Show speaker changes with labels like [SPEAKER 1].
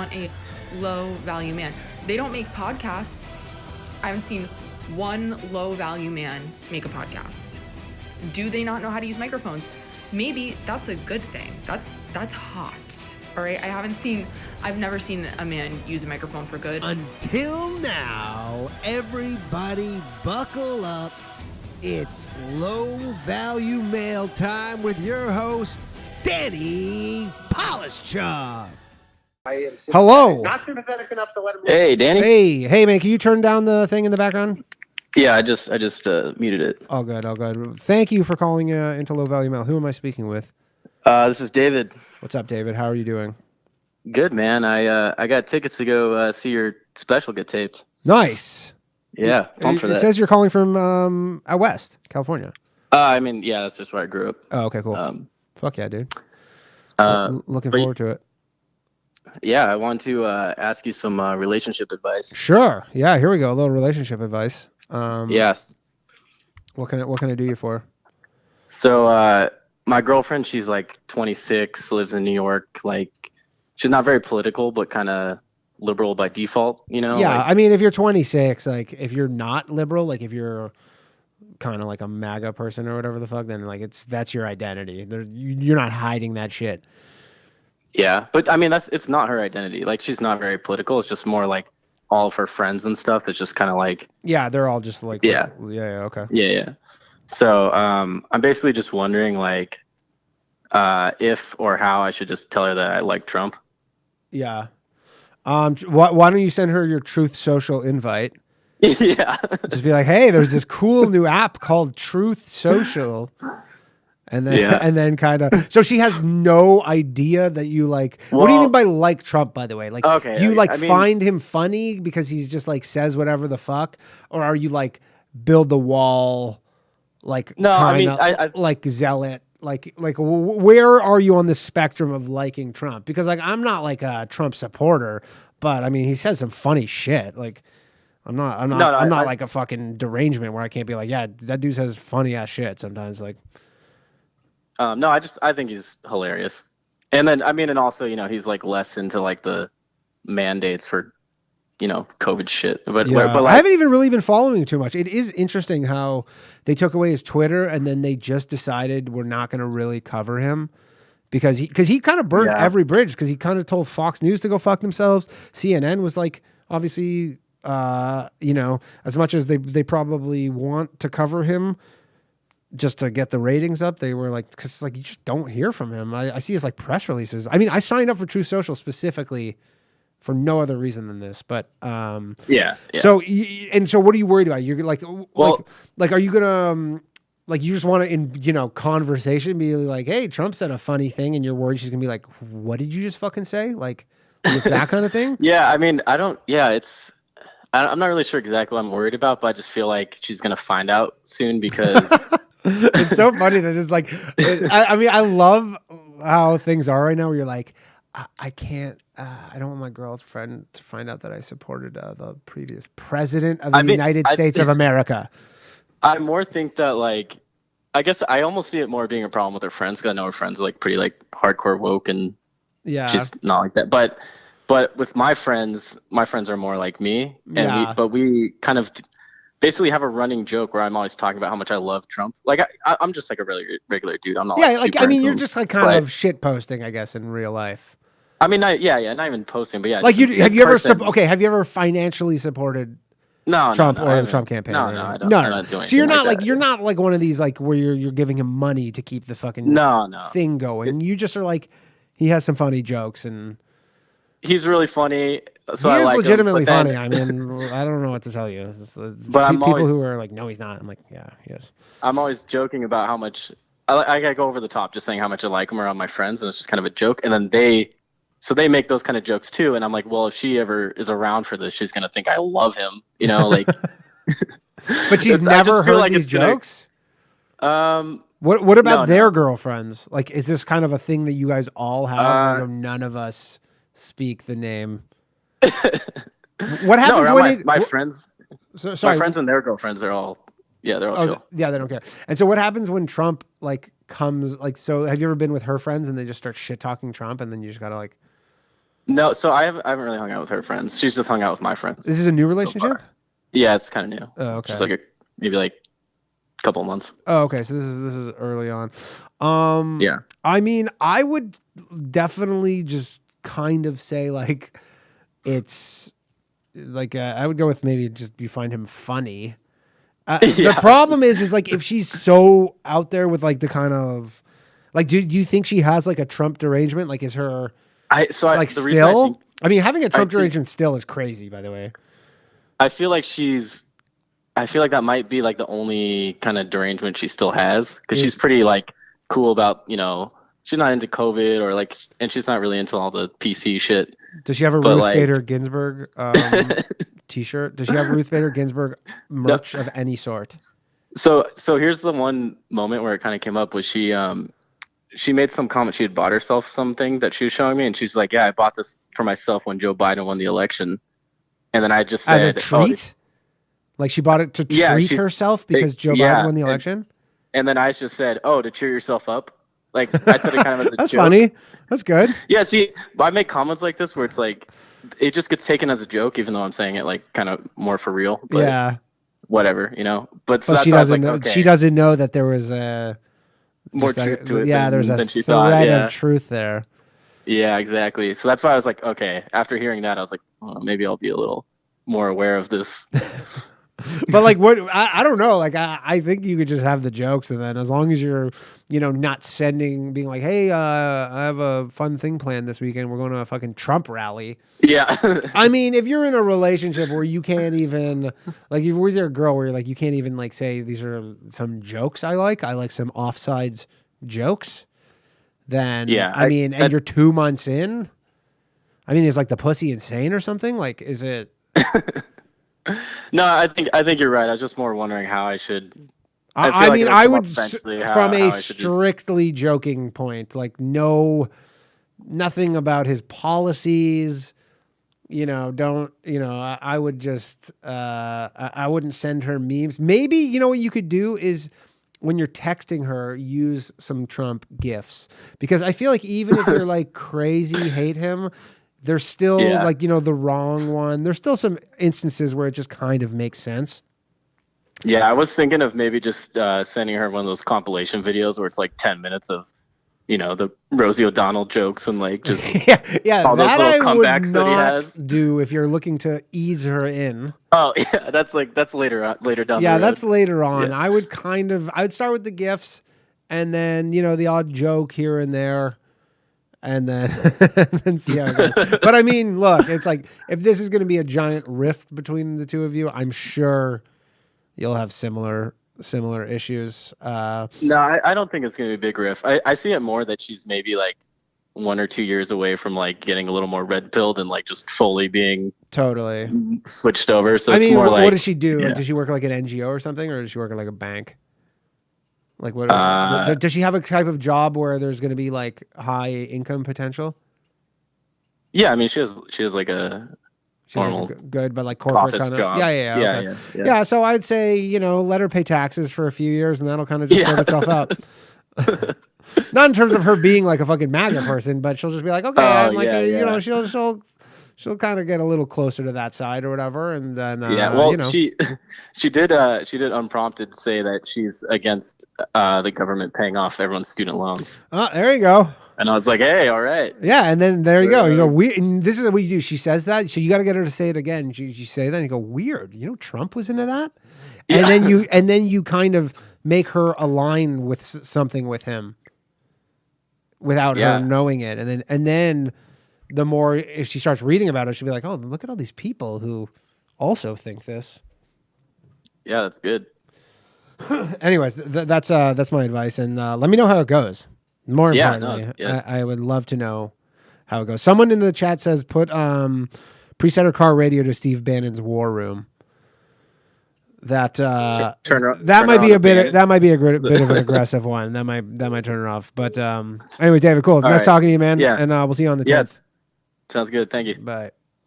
[SPEAKER 1] want a low value man. They don't make podcasts. I haven't seen one low value man make a podcast. Do they not know how to use microphones? Maybe that's a good thing. That's hot. All right, I've never seen a man use a microphone for good.
[SPEAKER 2] Until now, everybody buckle up. It's low value mail time with your host, Danny Polishchuk. Hello.
[SPEAKER 3] Not sympathetic enough to let him.
[SPEAKER 4] Hey, Danny.
[SPEAKER 2] Hey, man. Can you turn down the thing in the background?
[SPEAKER 4] Yeah, I just muted it.
[SPEAKER 2] All good. Thank you for calling into Low Value Mail. Who am I speaking with?
[SPEAKER 4] This is David.
[SPEAKER 2] What's up, David? How are you doing?
[SPEAKER 4] Good, man. I got tickets to go see your special get taped.
[SPEAKER 2] Nice.
[SPEAKER 4] Yeah, pumped for that.
[SPEAKER 2] It says you're calling from out west, California.
[SPEAKER 4] Yeah, that's just where I grew up.
[SPEAKER 2] Oh, okay, cool. Fuck yeah, dude. Looking
[SPEAKER 4] but-
[SPEAKER 2] forward to it.
[SPEAKER 4] Yeah, I want to ask you some relationship advice.
[SPEAKER 2] Sure. Yeah, here we go. A little relationship advice.
[SPEAKER 4] Yes.
[SPEAKER 2] What can I do you for?
[SPEAKER 4] So, my girlfriend, she's like 26, lives in New York. Like, she's not very political, but kind of liberal by default, you know?
[SPEAKER 2] Yeah,
[SPEAKER 4] like,
[SPEAKER 2] I mean, if you're 26, like, if you're not liberal, like, if you're kind of like a MAGA person or whatever the fuck, then like that's your identity. You're not hiding that shit.
[SPEAKER 4] yeah, but I mean, it's not her identity. Like, she's not very political. It's just more like all of her friends and stuff. It's just kind of like,
[SPEAKER 2] Yeah, they're all just like,
[SPEAKER 4] Yeah.
[SPEAKER 2] Okay.
[SPEAKER 4] yeah. So, I'm basically just wondering, like, if or how I should just tell her that I like Trump.
[SPEAKER 2] Yeah. Why don't you send her your Truth Social invite?
[SPEAKER 4] Yeah.
[SPEAKER 2] Just be like, hey, there's this cool new app called Truth Social. And then kind of, so she has no idea that you like, what do you mean by like Trump, by the way? Like,
[SPEAKER 4] Okay,
[SPEAKER 2] do you like
[SPEAKER 4] I mean-
[SPEAKER 2] find him funny because he's just like says whatever the fuck? Or are you like build the wall, like,
[SPEAKER 4] No, I mean,
[SPEAKER 2] kinda,
[SPEAKER 4] I
[SPEAKER 2] like zealot? Like where are you on the spectrum of liking Trump? Because like, I'm not like a Trump supporter, but I mean, he says some funny shit. Like, I'm not like a fucking derangement where I can't be like, yeah, that dude says funny ass shit sometimes. Like,
[SPEAKER 4] no, I think he's hilarious. And then, I mean, and also, you know, he's like less into like the mandates for, you know, COVID shit. But
[SPEAKER 2] yeah,
[SPEAKER 4] like,
[SPEAKER 2] I haven't even really been following too much. It is interesting how they took away his Twitter and then they just decided we're not going to really cover him because he kind of burnt every bridge because he kind of told Fox News to go fuck themselves. CNN was like, obviously, you know, as much as they probably want to cover him just to get the ratings up, they were like, because like you just don't hear from him. I see his like press releases. I mean, I signed up for Truth Social specifically for no other reason than this, but
[SPEAKER 4] yeah.
[SPEAKER 2] So so what are you worried about? You're like, like are you gonna like you just want to in conversation be like, hey, Trump said a funny thing, and you're worried she's gonna be like, what did you just fucking say? Like that kind of thing.
[SPEAKER 4] Yeah, I mean, I'm not really sure exactly what I'm worried about, but I just feel like she's gonna find out soon because
[SPEAKER 2] It's so funny that it's like, I mean, I love how things are right now where you're like, I can't, I don't want my girlfriend to find out that I supported the previous president of the United States of America.
[SPEAKER 4] I more think that, like, I guess I almost see it more being a problem with her friends because I know her friends are like pretty like hardcore woke and she's not like that. But with my friends are more like me, and we kind of basically have a running joke where I'm always talking about how much I love Trump. Like I'm just like a really regular dude. I'm not.
[SPEAKER 2] Yeah,
[SPEAKER 4] like
[SPEAKER 2] I mean, you're just like kind of shit posting, I guess, in real life.
[SPEAKER 4] I mean, not even posting, but yeah.
[SPEAKER 2] Like have you ever financially supported Trump or the Trump campaign?
[SPEAKER 4] No, I don't.
[SPEAKER 2] No. So you're not you're not like one of these like where you're giving him money to keep the fucking thing going. You just are like, he has some funny jokes and
[SPEAKER 4] he's really funny. So
[SPEAKER 2] he is
[SPEAKER 4] like
[SPEAKER 2] legitimately funny. I mean, I don't know what to tell you. But people who are like, no, he's not. I'm like, yeah, he is.
[SPEAKER 4] I'm always joking about how much I gotta go over the top, just saying how much I like him around my friends, and it's just kind of a joke. And then they make those kind of jokes too, and I'm like, well, if she ever is around for this, she's gonna think I love him, you know, like.
[SPEAKER 2] But she's never heard like these jokes. What about their girlfriends? Like, is this kind of a thing that you guys all have? Or none of us speak the name. What happens when
[SPEAKER 4] my friends?
[SPEAKER 2] Sorry,
[SPEAKER 4] my friends and their girlfriends are all. Yeah, they're all chill.
[SPEAKER 2] Yeah, they don't care. And so what happens when Trump like comes like, so have you ever been with her friends and they just start shit talking Trump and then you just gotta like,
[SPEAKER 4] No, so I haven't really hung out with her friends. She's just hung out with my friends.
[SPEAKER 2] This is a new relationship?
[SPEAKER 4] So yeah, it's kind of new.
[SPEAKER 2] Oh, okay.
[SPEAKER 4] Just like maybe like a couple of months.
[SPEAKER 2] Oh, okay. So this is early on.
[SPEAKER 4] Yeah.
[SPEAKER 2] I mean, I would definitely just kind of say like it's like I would go with maybe just you find him funny. The problem is like if she's so out there with like the kind of like, do you think she has like a Trump derangement? Like, is her still? I mean, having a Trump derangement still is crazy. By the way,
[SPEAKER 4] I feel like that might be like the only kind of derangement she still has because she's pretty like cool about she's not into COVID or like, and she's not really into all the PC shit.
[SPEAKER 2] Does she have a Ruth Bader Ginsburg T-shirt? Does she have Ruth Bader Ginsburg merch of any sort?
[SPEAKER 4] So here's the one moment where it kind of came up was she made some comment. She had bought herself something that she was showing me, and she's like, "Yeah, I bought this for myself when Joe Biden won the election." And then I just said,
[SPEAKER 2] as a treat, like she bought it to treat herself because Joe Biden won the election.
[SPEAKER 4] And then I just said, "Oh, to cheer yourself up." Like I said it kind of as a
[SPEAKER 2] That's
[SPEAKER 4] joke.
[SPEAKER 2] funny. That's good.
[SPEAKER 4] Yeah, see, I make comments like this where it's like it just gets taken as a joke, even though I'm saying it like kind of more for real. But
[SPEAKER 2] yeah.
[SPEAKER 4] Whatever, But
[SPEAKER 2] she doesn't know. Okay. She doesn't know that there was
[SPEAKER 4] more truth to it.
[SPEAKER 2] Yeah, there's a thread of truth there.
[SPEAKER 4] Yeah, exactly. So that's why I was like, okay. After hearing that, I was like, oh, maybe I'll be a little more aware of this.
[SPEAKER 2] But like, what I don't know. Like, I think you could just have the jokes, and then as long as you're, not being like, hey, I have a fun thing planned this weekend. We're going to a fucking Trump rally.
[SPEAKER 4] Yeah.
[SPEAKER 2] I mean, if you're in a relationship where you can't even, like, if you're with your girl where you're like, you can't even like say these are some jokes I like some offsides jokes. Then I mean, and you're 2 months in. I mean, is like the pussy insane or something? Like, is it?
[SPEAKER 4] No, I think you're right. I was just more wondering how I should.
[SPEAKER 2] I mean, I would from a strictly joking point, like nothing about his policies. I would just I wouldn't send her memes. Maybe what you could do is when you're texting her, use some Trump gifs, because I feel like even if you're like crazy hate him, there's still like, the wrong one. There's still some instances where it just kind of makes sense.
[SPEAKER 4] Yeah, I was thinking of maybe just sending her one of those compilation videos where it's like 10 minutes of, the Rosie O'Donnell jokes and like just all those little comebacks that he has.
[SPEAKER 2] Do if you're looking to ease her in.
[SPEAKER 4] Oh yeah, that's later down the road.
[SPEAKER 2] Yeah, that's later on. Yeah. I would start with the gifts, and then the odd joke here and there. And then see how it goes. But I mean, look, it's like if this is going to be a giant rift between the two of you, I'm sure you'll have similar issues.
[SPEAKER 4] No, I don't think it's going to be a big rift. I see it more that she's maybe like 1 or 2 years away from like getting a little more red pilled and like just fully being
[SPEAKER 2] totally
[SPEAKER 4] switched over. So
[SPEAKER 2] I mean,
[SPEAKER 4] more
[SPEAKER 2] what does she do? Yeah. Like, does she work at like an NGO or something, or does she work at like a bank? Like what? Does she have a type of job where there's going to be like high income potential?
[SPEAKER 4] Yeah, I mean she has like a normal
[SPEAKER 2] good, but like corporate kind of job. Yeah. So I'd say let her pay taxes for a few years, and that'll kind of just sort itself out. Not in terms of her being like a fucking MAGA person, but she'll just be like, okay, I'm like she'll kind of get a little closer to that side or whatever, and then
[SPEAKER 4] she did unprompted say that she's against the government paying off everyone's student loans.
[SPEAKER 2] Oh, there you go.
[SPEAKER 4] And I was like, hey, all right.
[SPEAKER 2] Yeah, and then there you go. You go, and this is what you do. She says that, so you got to get her to say it again. You say that, and you go, weird. Trump was into that, and then you kind of make her align with something with him without her knowing it, and then the more if she starts reading about it, she'll be like, oh, look at all these people who also think this.
[SPEAKER 4] Yeah, that's good.
[SPEAKER 2] Anyways, that's my advice, and let me know how it goes. More importantly, I would love to know how it goes. Someone in the chat says put Presetter Car Radio to Steve Bannon's War Room. That might be a bit of an aggressive one. That might turn her off. But anyway, David, cool. Nice talking to you, man. Yeah. And we'll see you on the 10th.
[SPEAKER 4] Sounds good. Thank you.
[SPEAKER 2] Bye.